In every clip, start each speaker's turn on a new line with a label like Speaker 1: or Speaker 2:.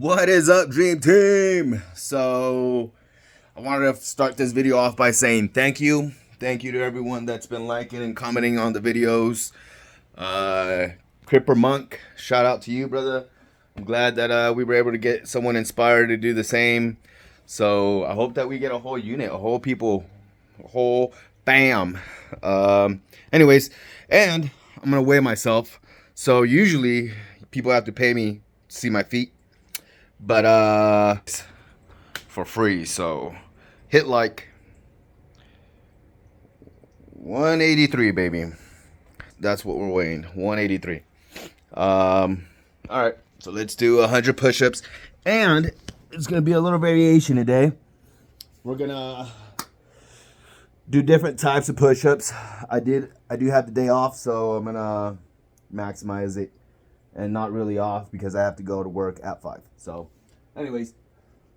Speaker 1: What is up, Dream Team? So, I wanted to start this video off by saying thank you. Thank you to everyone that's been liking and commenting on the videos. Cripper Monk, shout out to you, brother. I'm glad that we were able to get someone inspired to do the same. So, I hope that we get a whole unit, a whole bam. Anyways, and I'm going to weigh myself. So, usually people have to pay me to see my feet. But for free, so hit like 183, baby. That's what we're weighing, 183. All right, so let's do 100 push-ups, and it's gonna be a little variation today. We're gonna do different types of push-ups. I do have the day off, so I'm gonna maximize it. And not really off because I have to go to work at 5. So, anyways,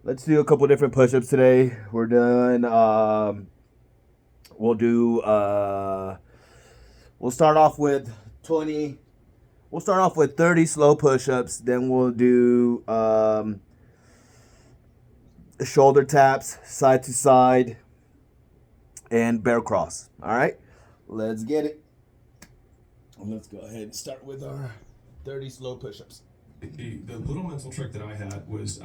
Speaker 1: let's do a couple different push-ups today. We're done. We'll start off with 20. We'll start off with 30 slow push-ups. Then we'll do shoulder taps, side to side, and bear cross. All right, let's get it. Let's go ahead and start with our 30 slow push-ups.
Speaker 2: The little mental trick that I had was,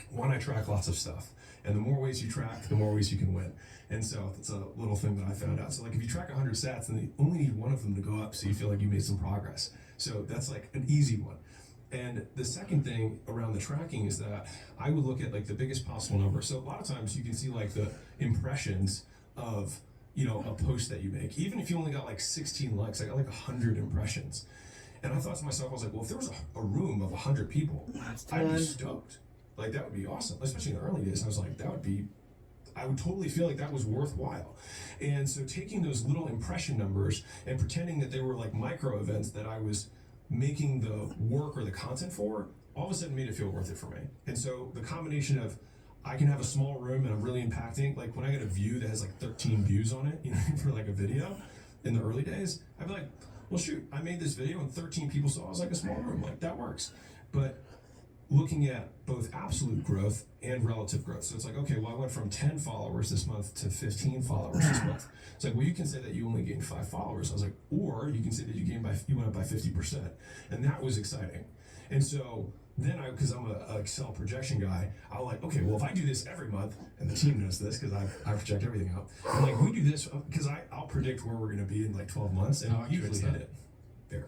Speaker 2: one, I track lots of stuff. And the more ways you track, the more ways you can win. And so that's a little thing that I found out. So like if you track 100 stats, then you only need one of them to go up so you feel like you made some progress. So that's like an easy one. And the second thing around the tracking is that I would look at like the biggest possible number. So a lot of times you can see like the impressions of, you know, a post that you make. Even if you only got like 16 likes, I got like 100 impressions. And I thought to myself, I was like, well, if there was a room of 100 people, I'd be stoked. Like, that would be awesome. Especially in the early days, I was like, I would totally feel like that was worthwhile. And so taking those little impression numbers and pretending that they were like micro events that I was making the work or the content for, all of a sudden made it feel worth it for me. And so the combination of, I can have a small room and I'm really impacting, like when I get a view that has like 13 views on it, you know, for like a video in the early days, I'd be like, well, shoot, I made this video and 13 people saw it. I was like, a small room, like that works. But looking at both absolute growth and relative growth. So it's like, okay, well, I went from 10 followers this month to 15 followers this month. It's like, well, you can say that you only gained 5 followers. I was like, or you can say that you went up by 50%. And that was exciting. And so then because I'm a Excel projection guy, I was like, okay, well, if I do this every month, and the team knows this because I project everything out, I'm like, we do this because I'll predict where we're going to be in like 12 months, and I'll usually hit it. Very.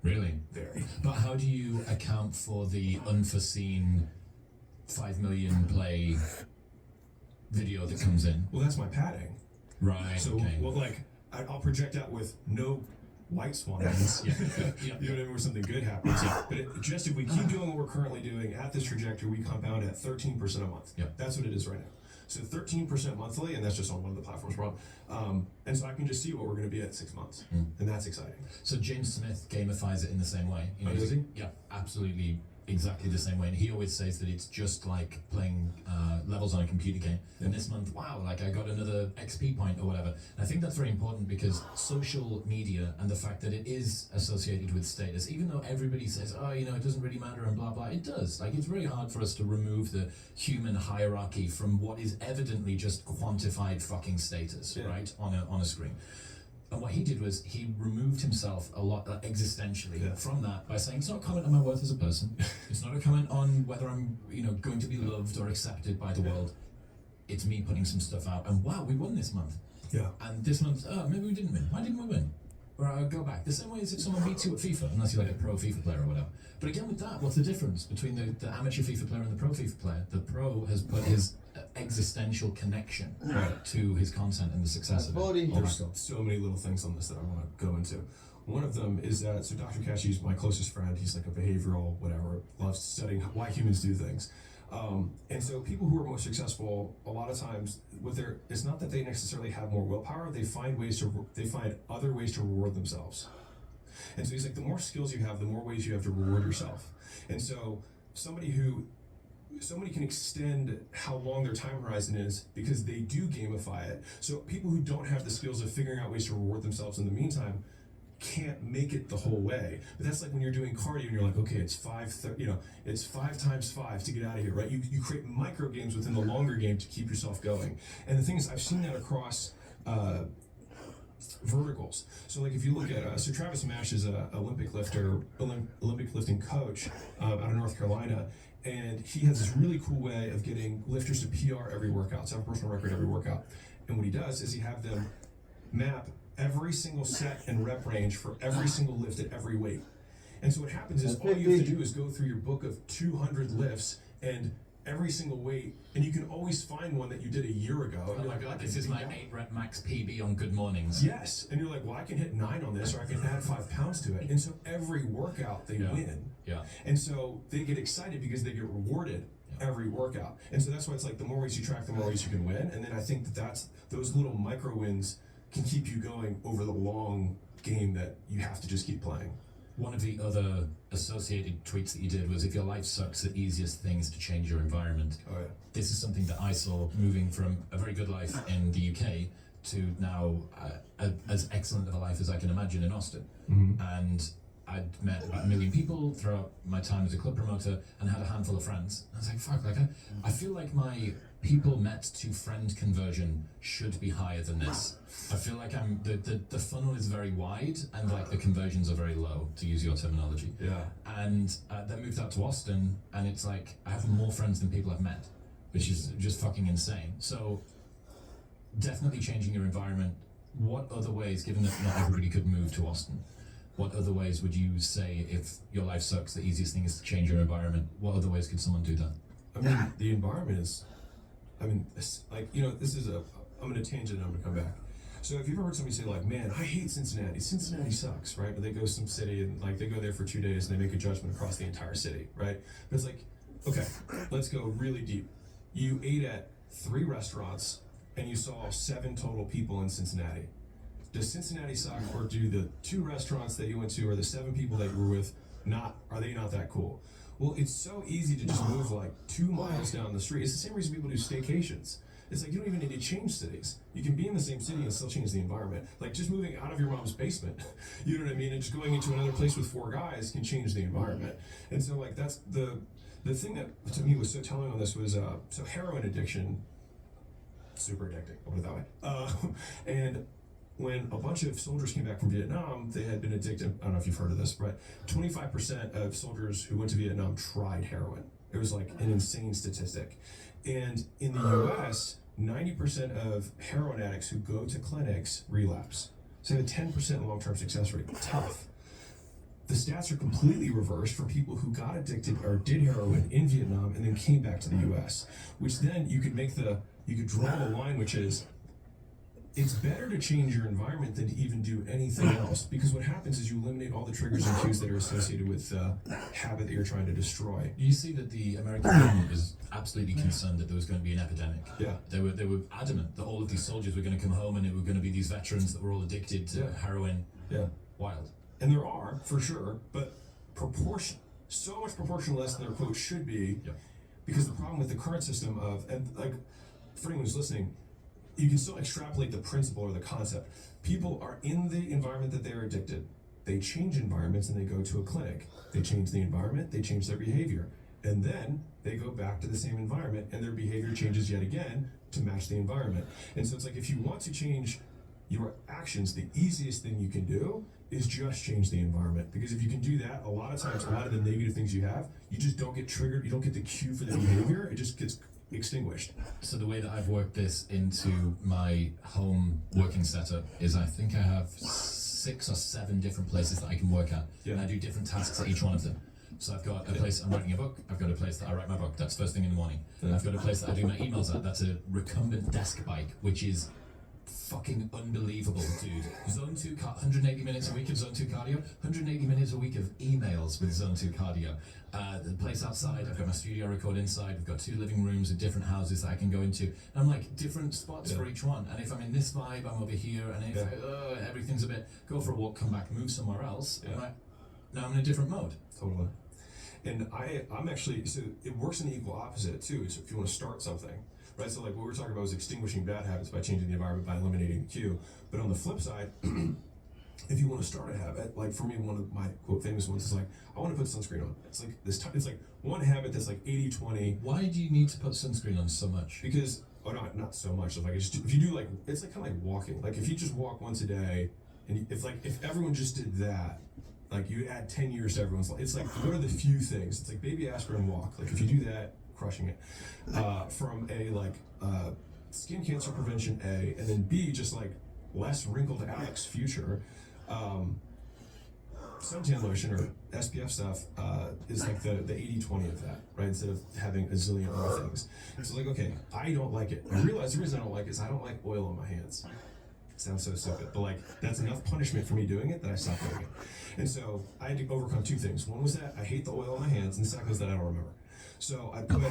Speaker 3: Really?
Speaker 2: Very.
Speaker 3: But how do you account for the unforeseen 5 million play video that comes in?
Speaker 2: Well, that's my padding.
Speaker 3: Right.
Speaker 2: So,
Speaker 3: okay.
Speaker 2: well, like, I'll project out with no white swan events.
Speaker 3: Yeah.
Speaker 2: You know what I mean? Where something good happens. But just if we keep doing what we're currently doing at this trajectory, we compound at 13% a month.
Speaker 3: Yeah.
Speaker 2: That's what it is right now. So 13% monthly, and that's just on one of the platforms we're on. And so I can just see what we're going to be at 6 months, and that's exciting.
Speaker 3: So James Smith gamifies it in the same way. You know,
Speaker 2: does he?
Speaker 3: Yeah, absolutely, exactly the same way. And he always says that it's just like playing levels on a computer game. And this month, wow, like I got another XP point or whatever. And I think that's very important because social media and the fact that it is associated with status, even though everybody says, oh, you know, it doesn't really matter and blah, blah, it does. Like, it's very hard for us to remove the human hierarchy from what is evidently just quantified fucking status, right, on a screen. And what he did was he removed himself a lot existentially from that by saying it's not a comment on my worth as a person. It's not a comment on whether I'm, you know, going to be loved or accepted by the world. It's me putting some stuff out. And wow, we won this month.
Speaker 2: Yeah.
Speaker 3: And this month, maybe we didn't win. Why didn't we win? Or I'll go back. The same way as if someone beats you at FIFA, unless you're like a pro FIFA player or whatever. But again, with that, what's the difference between the amateur FIFA player and the pro FIFA player? The pro has put his existential connection to his content and the success of it.
Speaker 2: There's so many little things on this that I want to go into. One of them is that, so Dr. Cashy is my closest friend. He's like a behavioral, whatever, loves studying why humans do things. And so people who are most successful, a lot of times, it's not that they necessarily have more willpower. They find other ways to reward themselves. And so he's like, the more skills you have, the more ways you have to reward yourself. And so somebody can extend how long their time horizon is because they do gamify it. So people who don't have the skills of figuring out ways to reward themselves in the meantime can't make it the whole way. But that's like when you're doing cardio and you're like, okay, it's it's 5 times 5 to get out of here, right? You create micro games within the longer game to keep yourself going. And the thing is, I've seen that across verticals. So like if you look at so Travis Mash is a Olympic lifting coach out of North Carolina, and he has this really cool way of getting lifters to PR every workout, so have a personal record every workout. And what he does is he have them map every single set and rep range for every single lift at every weight. And so what happens is all you have to do is go through your book of 200 lifts and every single weight, and you can always find one that you did a year ago.
Speaker 3: Oh my God, this is my 8 rep max PB on good mornings.
Speaker 2: Yes, and you're like, well, I can hit 9 on this, or I can add 5 pounds to it. And so every workout they win.
Speaker 3: Yeah.
Speaker 2: And so they get excited because they get rewarded every workout. And so that's why it's like the more weights you track, the more weights you can win. And then I think that's those little micro wins can keep you going over the long game that you have to just keep playing.
Speaker 3: One of the other associated tweets that you did was, if your life sucks, the easiest thing is to change your environment.
Speaker 2: Oh yeah.
Speaker 3: This is something that I saw moving from a very good life in the UK to now as excellent of a life as I can imagine in Austin.
Speaker 2: Mm-hmm.
Speaker 3: And I'd met about 1 million people throughout my time as a club promoter and had a handful of friends. I was like, fuck, like I feel like my people met to friend conversion should be higher than this. I feel like the funnel is very wide and like the conversions are very low, to use your terminology.
Speaker 2: Yeah.
Speaker 3: And then moved out to Austin, and it's like I have more friends than people I've met, which is just fucking insane. So definitely changing your environment. What other ways, given that not everybody could move to Austin, what other ways would you say, if your life sucks, the easiest thing is to change your environment? What other ways could someone do that?
Speaker 2: I mean, the environment is, I mean, like, you know, this is I'm going to tangent and I'm going to come back. So if you've ever heard somebody say like, man, I hate Cincinnati. Cincinnati sucks, right? But they go to some city and like they go there for 2 days and they make a judgment across the entire city, right? But it's like, okay, let's go really deep. You ate at 3 restaurants and you saw 7 total people in Cincinnati. Does Cincinnati suck, or do the 2 restaurants that you went to or the 7 people that you were with are they not that cool? Well, it's so easy to just move like 2 miles down the street. It's the same reason people do staycations. It's like you don't even need to change cities. You can be in the same city and still change the environment. Like just moving out of your mom's basement, you know what I mean? And just going into another place with 4 guys can change the environment. And so like that's the thing that to me was so telling on this was so heroin addiction, super addicting, I'll put it that way. And when a bunch of soldiers came back from Vietnam, they had been addicted. I don't know if you've heard of this, but 25% of soldiers who went to Vietnam tried heroin. It was like an insane statistic. And in the US, 90% of heroin addicts who go to clinics relapse. So they have a 10% long-term success rate. Tough. The stats are completely reversed for people who got addicted or did heroin in Vietnam and then came back to the US, which then you could draw the line, which is, it's better to change your environment than to even do anything else, because what happens is you eliminate all the triggers and cues that are associated with the habit that you're trying to destroy.
Speaker 3: You see that the American government was absolutely concerned that there was going to be an epidemic.
Speaker 2: Yeah.
Speaker 3: They were adamant that all of these soldiers were going to come home and it were going to be these veterans that were all addicted to heroin.
Speaker 2: Yeah.
Speaker 3: Wild.
Speaker 2: And there are, for sure, but so much proportion less than their quote should be, because the problem with the current system and like, for anyone who's listening, you can still extrapolate the principle or the concept. People are in the environment that they're addicted. They change environments and they go to a clinic. They change the environment, they change their behavior. And then they go back to the same environment and their behavior changes yet again to match the environment. And so it's like, if you want to change your actions, the easiest thing you can do is just change the environment. Because if you can do that, a lot of times, a lot of the negative things you have, you just don't get triggered, you don't get the cue for the behavior, it just gets extinguished.
Speaker 3: So the way that I've worked this into my home working setup is, I think I have 6 or 7 different places that I can work at, and I do different tasks at each one of them. So I've got a place I'm writing a book, I've got a place that I write my book, that's first thing in the morning. I've got a place that I do my emails at, that's a recumbent desk bike, which is fucking unbelievable, dude. Zone 2, 180 minutes a week of Zone 2 cardio, 180 minutes a week of emails with Zone 2 cardio. The place outside, I've got my studio record inside, we've got 2 living rooms in different houses that I can go into. And I'm like, different spots for each one. And if I'm in this vibe, I'm over here, and if everything's a bit, go for a walk, come back, move somewhere else, and now I'm in a different mode.
Speaker 2: Totally. And I'm actually, so it works in the equal opposite too. So if you want to start something, right? So like what we were talking about was extinguishing bad habits by changing the environment, by eliminating the cue. But on the flip side, if you want to start a habit, like for me, one of my quote famous ones is like, I want to put sunscreen on. It's like it's like one habit that's like 80-20.
Speaker 3: Why do you need to put sunscreen on so much?
Speaker 2: Because, or not so much. If if you do like, it's like kind of like walking. Like if you just walk once a day, and if everyone just did that, like you add 10 years to everyone's life. It's like, what are the few things? It's like baby aspirin walk. Like if you do that, crushing it. From a skin cancer prevention A, and then B, just like less wrinkled Alex future. Suntan lotion or SPF stuff is like the 80-20 of that, right? Instead of having a zillion other things. So like, okay, I don't like it. I realize the reason I don't like it is I don't like oil on my hands. It sounds so stupid, but like that's enough punishment for me doing it that I stopped doing it. And so I had to overcome two things. One was that I hate the oil on my hands, and the second was that I don't remember. So I put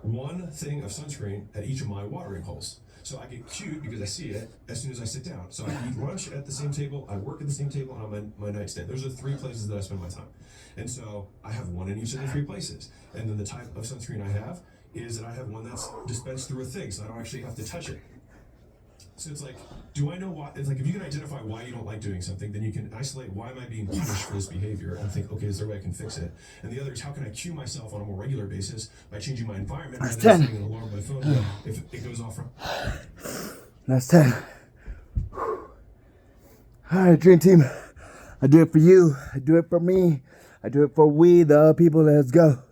Speaker 2: one thing of sunscreen at each of my watering holes. So I get cute because I see it as soon as I sit down. So I eat lunch at the same table, I work at the same table, and on my nightstand. Those are the three places that I spend my time. And so I have one in each of the three places. And then the type of sunscreen I have is that I have one that's dispensed through a thing, so I don't actually have to touch it. So it's like, do I know why? It's like if you can identify why you don't like doing something, then you can isolate why am I being punished for this behavior and think, okay, is there a way I can fix it? And the other is how can I cue myself on a more regular basis by changing my environment rather than setting an alarm on my phone if it goes off from.
Speaker 1: That's 10. All right, Dream Team. I do it for you. I do it for me. I do it for we, the people. Let's go.